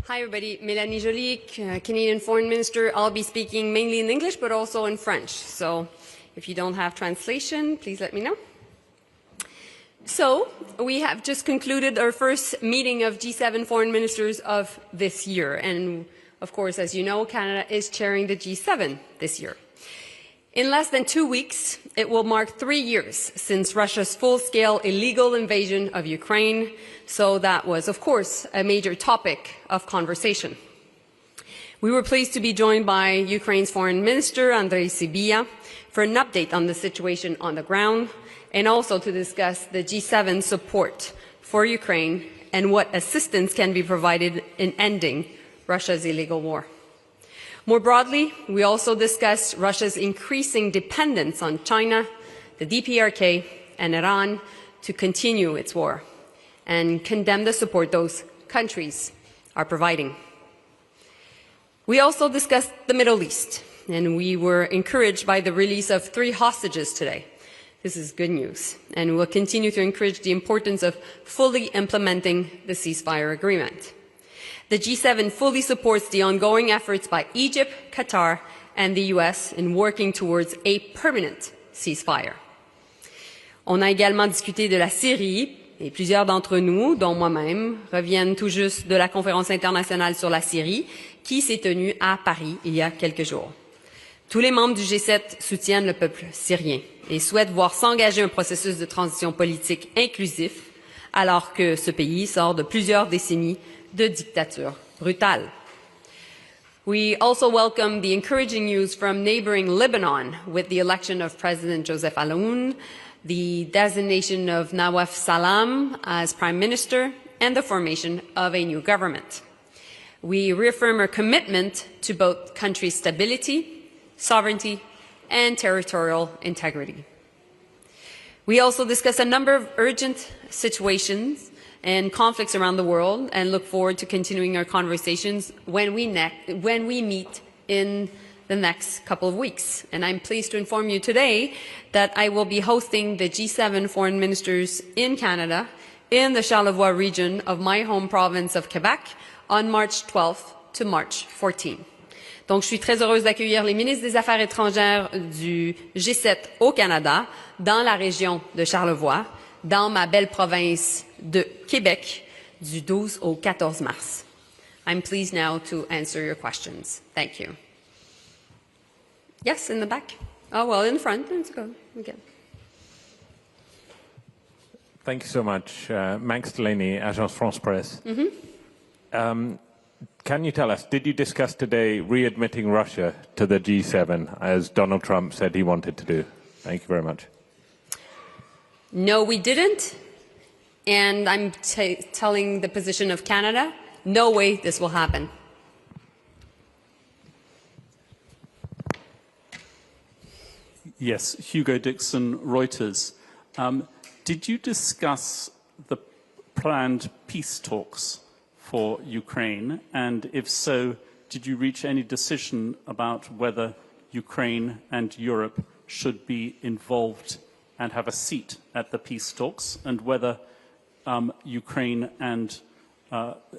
Hi everybody, Mélanie Joly, Canadian Foreign Minister. I'll be speaking mainly in English but also in French. So if you don't have translation, please let me know. So we have just concluded our first meeting of G7 foreign ministers of this year. And of course, as you know, Canada is chairing the G7 this year. In less than 2 weeks, it will mark 3 years since Russia's full-scale illegal invasion of Ukraine, so that was, of course, a major topic of conversation. We were pleased to be joined by Ukraine's Foreign Minister, Andrei Sybiha, for an update on the situation on the ground, and also to discuss the G7 support for Ukraine and what assistance can be provided in ending Russia's illegal war. More broadly, we also discussed Russia's increasing dependence on China, the DPRK, and Iran to continue its war, and condemn the support those countries are providing. We also discussed the Middle East, and we were encouraged by the release of 3 hostages today. This is good news, and we will continue to encourage the importance of fully implementing the ceasefire agreement. The G7 fully supports the ongoing efforts by Egypt, Qatar, and the US in working towards a permanent ceasefire. On a également discuté de la Syrie, et plusieurs d'entre nous, dont moi-même, reviennent tout juste de la conférence internationale sur la Syrie, qui s'est tenue à Paris il y a quelques jours. Tous les membres du G7 soutiennent le peuple syrien et souhaitent voir s'engager un processus de transition politique inclusif, alors que ce pays sort de plusieurs décennies de dictature brutale. We also welcome the encouraging news from neighboring Lebanon with the election of President Joseph Aoun, the designation of Nawaf Salam as Prime Minister, and the formation of a new government. We reaffirm our commitment to both countries' stability, sovereignty, and territorial integrity. We also discuss a number of urgent situations and conflicts around the world and look forward to continuing our conversations when we meet in the next couple of weeks. And I'm pleased to inform you today that I will be hosting the G7 foreign ministers in Canada in the Charlevoix region of my home province of Quebec on March 12th to March 14th. Donc, je suis très heureuse d'accueillir les ministres des Affaires étrangères du G7 au Canada, dans la région de Charlevoix, dans ma belle province de Québec, du 12 au 14 mars. I'm pleased now to answer your questions. Thank you. Yes, in the back. Oh, well, in the front. Let's go. Okay. Thank you so much. Max Delaney, Agence France Presse. Can you tell us, did you discuss today readmitting Russia to the G7, as Donald Trump said he wanted to do? Thank you very much. No, we didn't. And I'm telling the position of Canada, no way this will happen. Yes, Hugo Dixon, Reuters. Did you discuss the planned peace talks for Ukraine? And if so, did you reach any decision about whether Ukraine and Europe should be involved and have a seat at the peace talks, and whether Ukraine and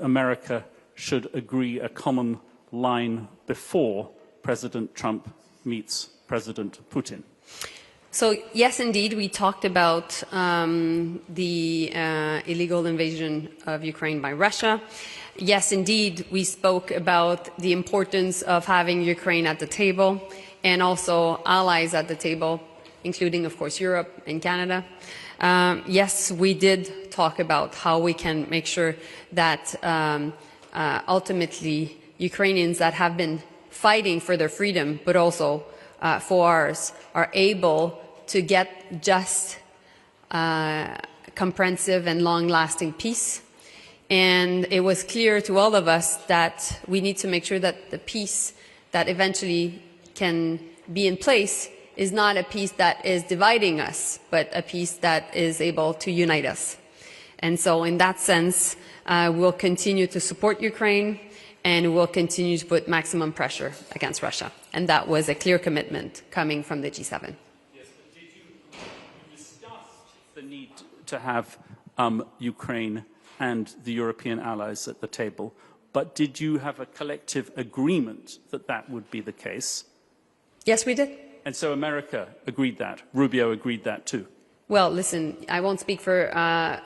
America should agree a common line before President Trump meets President Putin? So, yes, indeed, we talked about the illegal invasion of Ukraine by Russia. Yes, indeed, we spoke about the importance of having Ukraine at the table and also allies at the table, including, of course, Europe and Canada. Yes, we did talk about how we can make sure that ultimately Ukrainians that have been fighting for their freedom, but also for ours, are able to get just, comprehensive and long-lasting peace. And it was clear to all of us that we need to make sure that the peace that eventually can be in place is not a peace that is dividing us, but a peace that is able to unite us. And so in that sense, we'll continue to support Ukraine and we'll continue to put maximum pressure against Russia. And that was a clear commitment coming from the G7. Yes, but did you discuss the need to have Ukraine and the European allies at the table, but did you have a collective agreement that that would be the case? Yes, we did. And so America agreed that. Rubio agreed that too. Well, listen, I won't speak for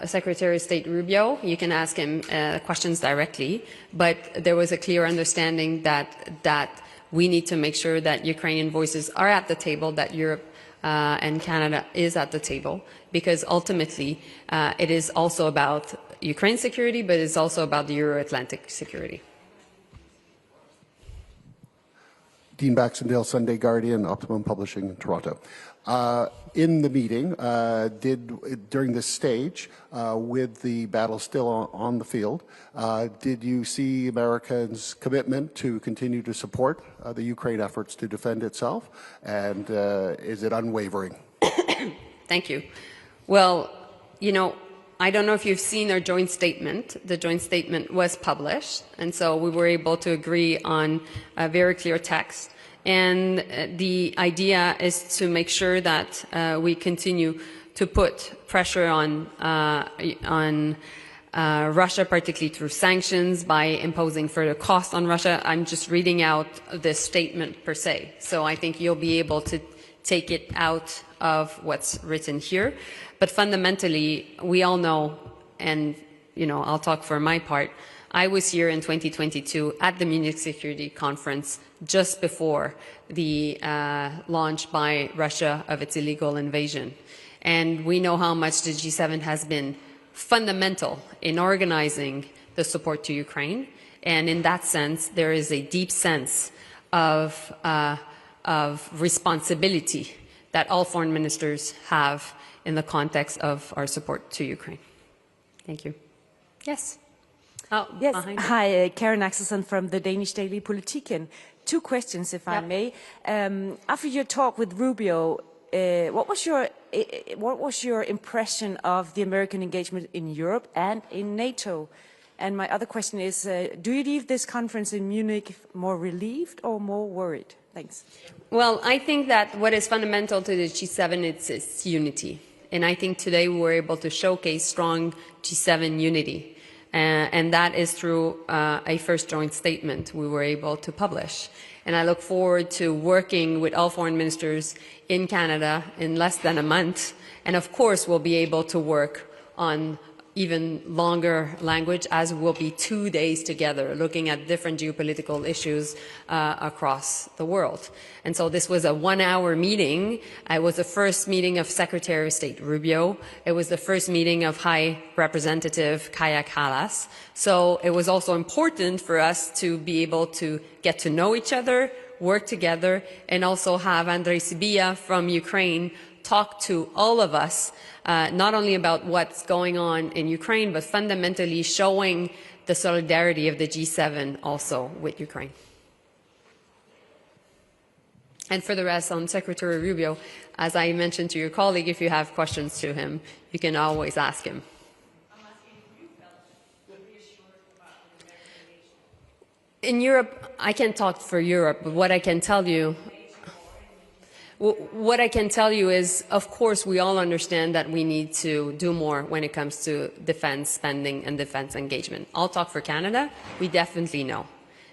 Secretary of State Rubio. You can ask him questions directly. But there was a clear understanding that we need to make sure that Ukrainian voices are at the table, that Europe and Canada is at the table, because ultimately it is also about Ukraine's security, but it's also about the Euro-Atlantic security. Dean Baxendale, Sunday Guardian, Optimum Publishing in Toronto. In the meeting, during this stage, with the battle still on the field, did you see Americans' commitment to continue to support the Ukraine efforts to defend itself? And is it unwavering? Thank you. Well, you know, I don't know if you've seen our joint statement. The joint statement was published, and so we were able to agree on a very clear text. And the idea is to make sure that we continue to put pressure on Russia, particularly through sanctions, by imposing further costs on Russia. I'm just reading out this statement per se, so I think you'll be able to take it out of what's written here. But fundamentally, we all know, and you know, I'll talk for my part, I was here in 2022 at the Munich Security Conference just before the launch by Russia of its illegal invasion. And we know how much the G7 has been fundamental in organizing the support to Ukraine. And in that sense, there is a deep sense of responsibility that all foreign ministers have in the context of our support to Ukraine. Thank you. Yes. Oh, yes. Hi, Karen Axelson from the Danish daily Politiken. Two questions, if I may. After your talk with Rubio, what was your impression of the American engagement in Europe and in NATO? And my other question is, do you leave this conference in Munich more relieved or more worried? Thanks. Well, I think that what is fundamental to the G7 is unity. And I think today we were able to showcase strong G7 unity. And that is through a first joint statement we were able to publish. And I look forward to working with all foreign ministers in Canada in less than a month. And of course, we'll be able to work on even longer language, as we'll be 2 days together looking at different geopolitical issues across the world. And so this was a 1-hour meeting. It was the first meeting of Secretary of State Rubio. It was the first meeting of High Representative Kaja Kallas. So it was also important for us to be able to get to know each other, work together, and also have Andrei Sybiha from Ukraine talk to all of us, not only about what's going on in Ukraine, but fundamentally showing the solidarity of the G7 also with Ukraine. And for the rest, on Secretary Rubio, as I mentioned to your colleague, if you have questions to him, you can always ask him. In Europe, I can't talk for Europe, but what I can tell you is, of course, we all understand that we need to do more when it comes to defense spending and defense engagement. I'll talk for Canada. We definitely know.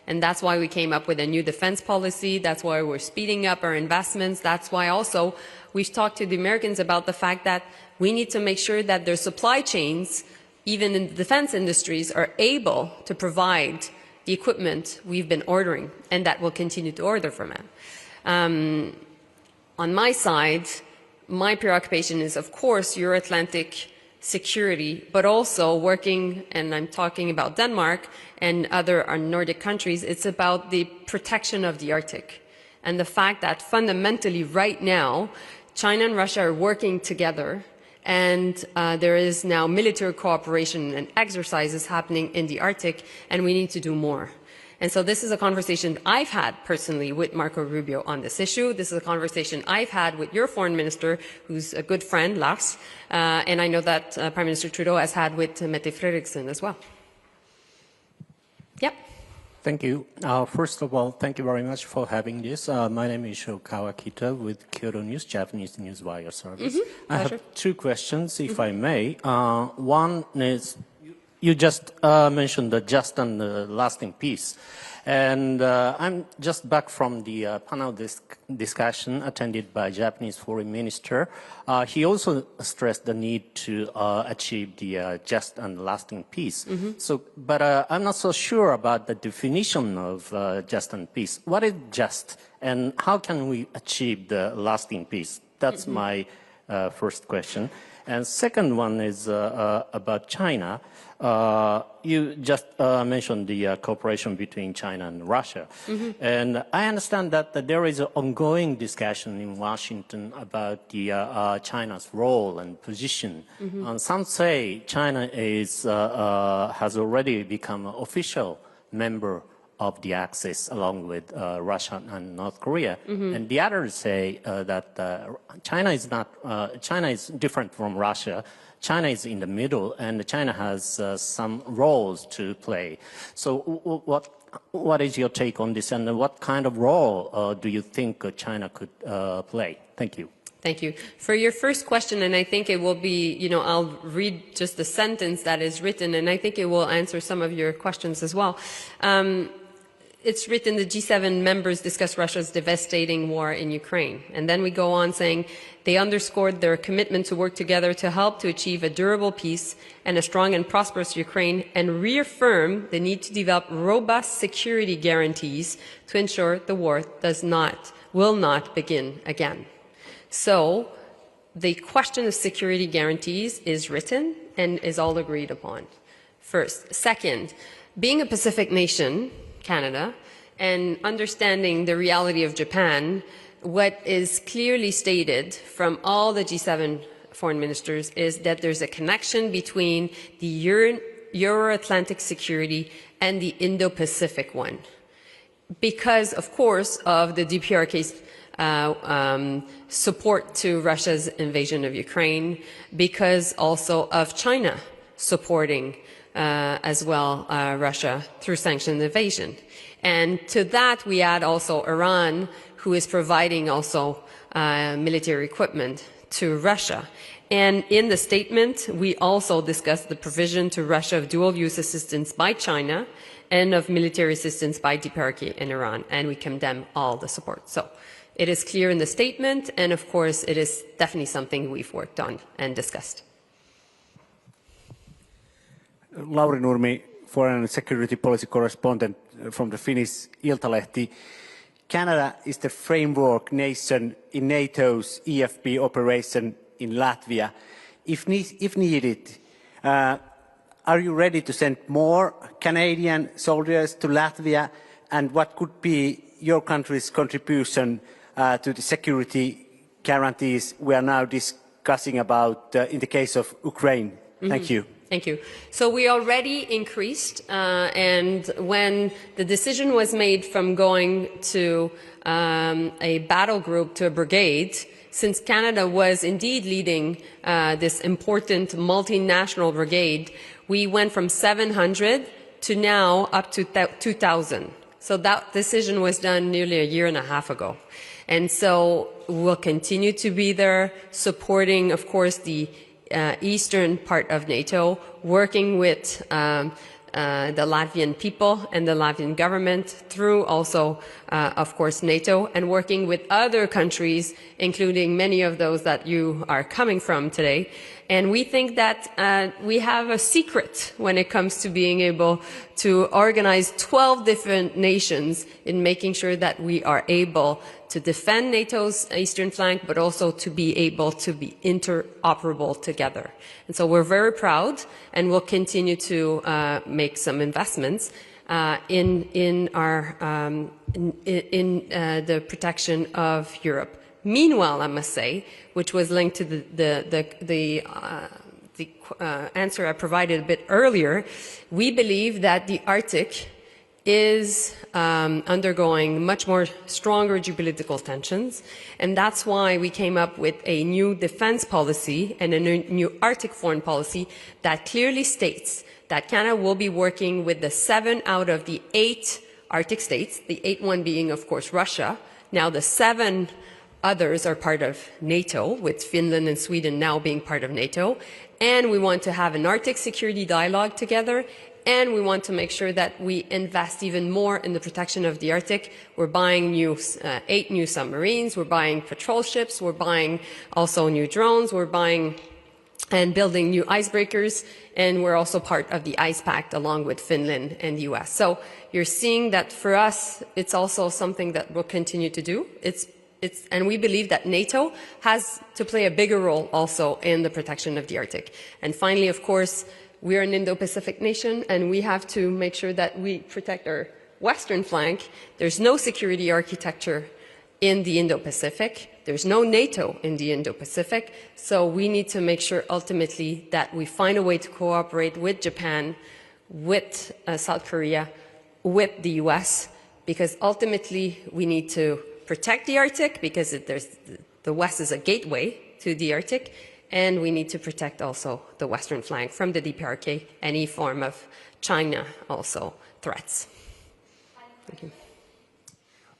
And that's why we came up with a new defense policy. That's why we're speeding up our investments. That's why also we've talked to the Americans about the fact that we need to make sure that their supply chains, even in the defense industries, are able to provide the equipment we've been ordering and that we'll continue to order from them. On my side, my preoccupation is, of course, Euro-Atlantic security, but also working, and I'm talking about Denmark and other Nordic countries, it's about the protection of the Arctic. And the fact that fundamentally right now, China and Russia are working together, and there is now military cooperation and exercises happening in the Arctic, and we need to do more. And so this is a conversation I've had personally with Marco Rubio on this issue. This is a conversation I've had with your foreign minister, who's a good friend, Lars, and I know that Prime Minister Trudeau has had with Mette Frederiksen as well. Yep. Thank you. First of all, thank you very much for having this. My name is Sho Kawakita with Kyoto News, Japanese News Wire Service. I have two questions, if I may. One is, you just mentioned the just and lasting peace. And I'm just back from the panel discussion attended by Japanese Foreign Minister. He also stressed the need to achieve the just and lasting peace. But I'm not so sure about the definition of just and peace. What is just, and how can we achieve the lasting peace? That's my first question. And second one is about China. You just mentioned the cooperation between China and Russia. And I understand that there is an ongoing discussion in Washington about the China's role and position. And some say China is, has already become an official member of the Axis along with Russia and North Korea. And the others say that China is not, China is different from Russia. China is in the middle, and China has some roles to play. So what is your take on this, and what kind of role do you think China could play? Thank you. Thank you. For your first question, and I think it will be, you know, I'll read just the sentence that is written, and I think it will answer some of your questions as well. It's written, the G7 members discuss Russia's devastating war in Ukraine. And then we go on saying they underscored their commitment to work together to help to achieve a durable peace and a strong and prosperous Ukraine, and reaffirm the need to develop robust security guarantees to ensure the war will not begin again. So the question of security guarantees is written and is all agreed upon. First. Second, being a Pacific nation, Canada, and understanding the reality of Japan, what is clearly stated from all the G7 foreign ministers is that there's a connection between the Euro-Atlantic security and the Indo-Pacific one. Because, of course, of the DPRK's support to Russia's invasion of Ukraine, because also of China supporting as well Russia through sanctioned invasion. And to that we add also Iran, who is providing also military equipment to Russia. And in the statement we also discussed the provision to Russia of dual-use assistance by China and of military assistance by DPRK in Iran, and we condemn all the support. So it is clear in the statement, and of course it is definitely something we've worked on and discussed. Lauri Nurmi, Foreign Security Policy Correspondent from the Finnish Iltalehti. Canada is the framework nation in NATO's EFP operation in Latvia. If needed, are you ready to send more Canadian soldiers to Latvia? And what could be your country's contribution to the security guarantees we are now discussing about in the case of Ukraine? Thank you. Thank you. So we already increased, and when the decision was made from going to a battle group to a brigade, since Canada was indeed leading this important multinational brigade, we went from 700 to now up to 2,000. So that decision was done nearly a year and a half ago. And so we'll continue to be there, supporting, of course, the eastern part of NATO, working with the Latvian people and the Latvian government through also, of course, NATO, and working with other countries, including many of those that you are coming from today. And we think that we have a secret when it comes to being able to organize 12 different nations in making sure that we are able to defend NATO's eastern flank, but also to be able to be interoperable together. And so we're very proud, and we'll continue to make some investments in the protection of Europe. Meanwhile, I must say, which was linked to the answer I provided a bit earlier, we believe that the Arctic is undergoing much more stronger geopolitical tensions, and that's why we came up with a new defense policy and a new Arctic foreign policy that clearly states that Canada will be working with the 7 out of the 8 Arctic states, the 8th one being, of course, Russia. Now the 7 others are part of NATO, with Finland and Sweden now being part of NATO. And we want to have an Arctic security dialogue together. And we want to make sure that we invest even more in the protection of the Arctic. We're buying 8 new submarines, we're buying patrol ships, we're buying also new drones, we're buying and building new icebreakers, and we're also part of the Ice Pact along with Finland and the US. So you're seeing that for us, it's also something that we'll continue to do. And we believe that NATO has to play a bigger role also in the protection of the Arctic. And finally, of course, we're an Indo-Pacific nation, and we have to make sure that we protect our western flank. There's no security architecture in the Indo-Pacific. There's no NATO in the Indo-Pacific. So we need to make sure ultimately that we find a way to cooperate with Japan, with South Korea, with the US, because ultimately we need to protect the Arctic, because the West is a gateway to the Arctic. And we need to protect also the western flank from the DPRK, any form of China also threats. Thank you.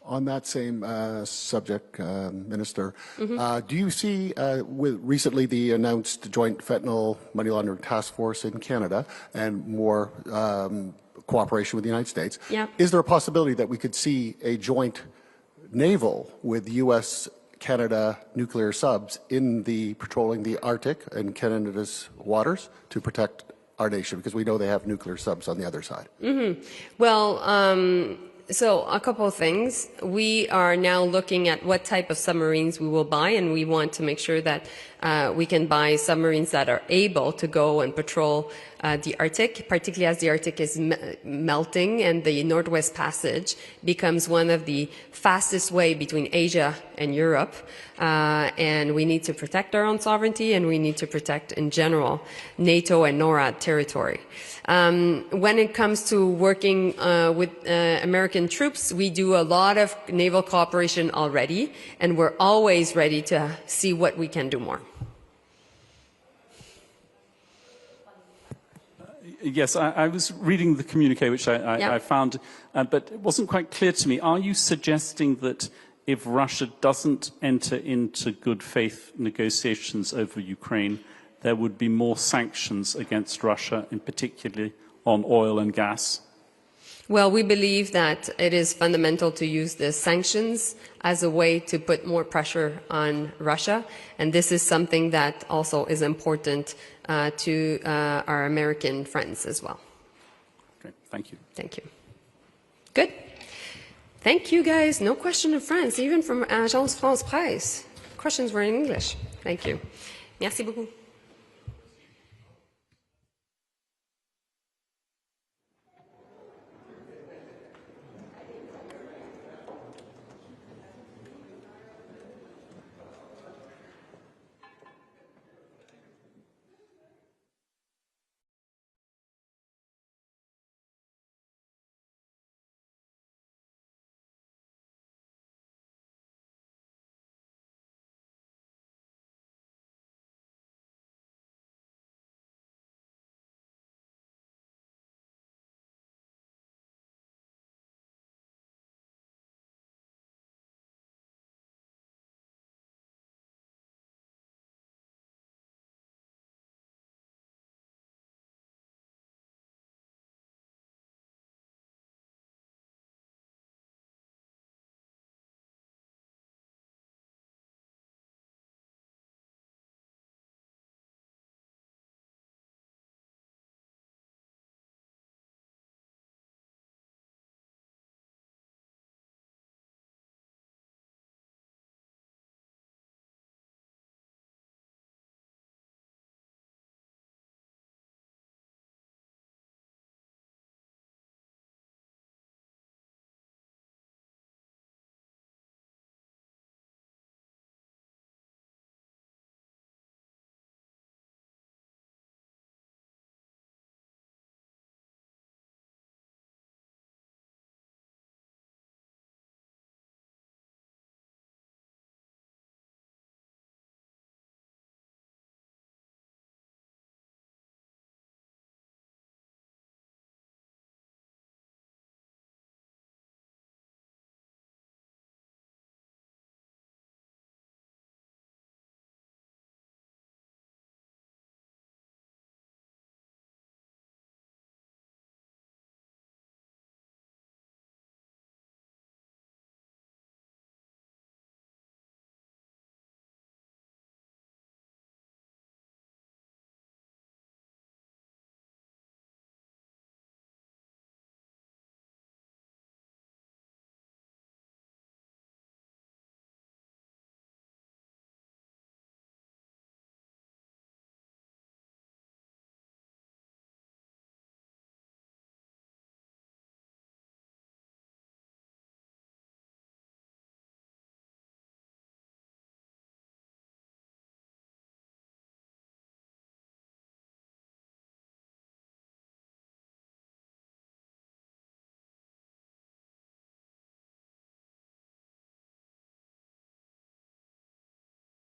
On that same subject, Minister, do you see, with recently the announced joint fentanyl money laundering task force in Canada and more cooperation with the United States, is there a possibility that we could see a joint naval with U.S. Canada nuclear subs in the patrolling the Arctic and Canada's waters to protect our nation, because we know they have nuclear subs on the other side? Well, so a couple of things. We are now looking at what type of submarines we will buy, and we want to make sure that we can buy submarines that are able to go and patrol the Arctic, particularly as the Arctic is melting and the Northwest Passage becomes one of the fastest way between Asia and Europe. And we need to protect our own sovereignty, and we need to protect, in general, NATO and NORAD territory. When it comes to working with American troops, we do a lot of naval cooperation already, and we're always ready to see what we can do more. Yes, I was reading the communique, which I found, but it wasn't quite clear to me. Are you suggesting that if Russia doesn't enter into good faith negotiations over Ukraine, there would be more sanctions against Russia, in particular on oil and gas? Well, we believe that it is fundamental to use the sanctions as a way to put more pressure on Russia. And this is something that also is important to our American friends as well. Okay, thank you. Thank you. Good. Thank you, guys. No question in France, even from Agence France Presse. Questions were in English. Thank you. Merci beaucoup.